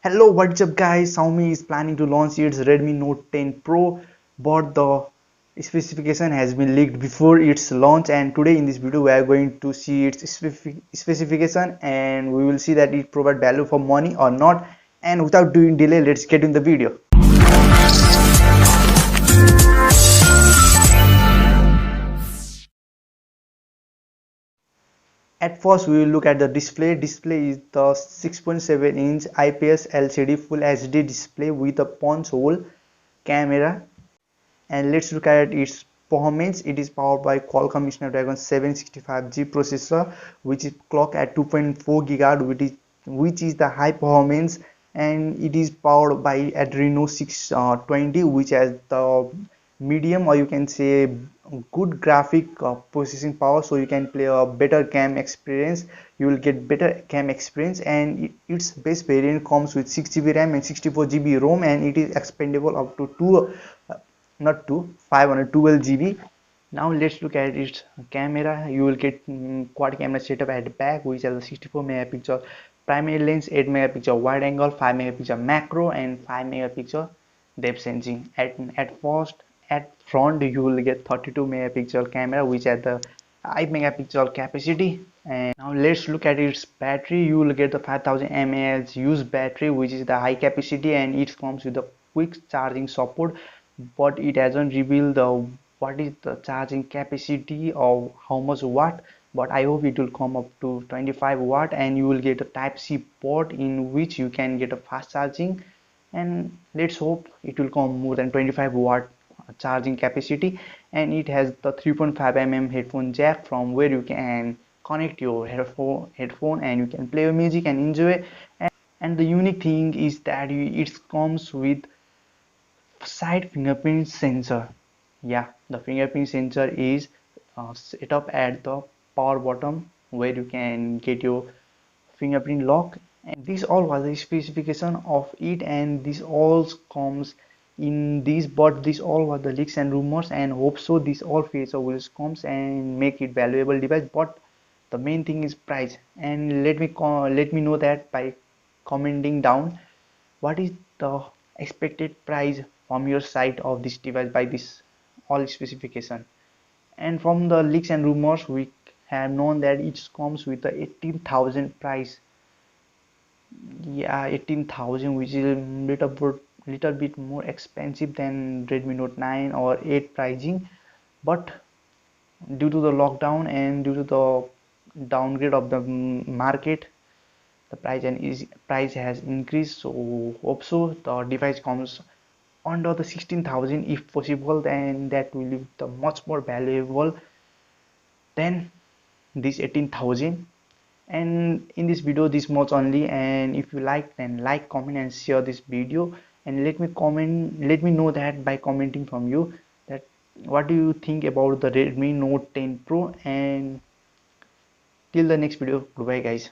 Hello, what's up guys? Xiaomi is planning to launch its Redmi Note 10 Pro, but the specification has been leaked before its launch, and today in this video we are going to see its specification and we will see that it provides value for money or not. And without doing delay, let's get in the video. At first we will look at the display. Display is the 6.7-inch IPS LCD Full HD display with a punch hole camera. And let's look at its performance. It is powered by Qualcomm Snapdragon 765G processor, which is clocked at 2.4 GHz, which is the high performance, and it is powered by Adreno 620, which has the medium, or you can say good graphic processing power, so you can play a better game experience. You will get better game experience, and its base variant comes with 6 GB RAM and 64 GB ROM, and it is expandable up to 512 GB. Now let's look at its camera. You will get quad camera setup at the back, which has a 64 megapixel primary lens, 8 megapixel wide angle, 5 megapixel macro, and 5 megapixel depth sensing. At front you will get 32 megapixel camera, which has the 5 megapixel capacity. And now let's look at its battery. You will get the 5000 mAh used battery, which is the high capacity, and it comes with the quick charging support, but it hasn't revealed the what is the charging capacity or how much watt, but I hope it will come up to 25 watt, and you will get a type C port in which you can get a fast charging, and let's hope it will come more than 25 watt charging capacity. And it has the 3.5 headphone jack, from where you can connect your headphone and you can play your music and enjoy. And the unique thing is that it comes with side fingerprint sensor. Yeah, the fingerprint sensor is set up at the power bottom, where you can get your fingerprint lock. And this all was the specification of it, and this all comes in this, but this all was the leaks and rumors, and hope so this all feature will comes and make it valuable device. But the main thing is price, and let me know that by commenting down what is the expected price from your side of this device by this all specification. And from the leaks and rumors we have known that it comes with the 18,000 price. Yeah, 18,000, which is a little bit more expensive than Redmi Note 9 or 8 pricing, but due to the lockdown and due to the downgrade of the market, the price has increased. So hope so the device comes under the 16,000 if possible, then that will be the much more valuable than this 18,000. And in this video this much only, and if you like, then like, comment and share this video, and let me know that by commenting from you that what do you think about the Redmi Note 10 Pro. And till the next video, goodbye guys.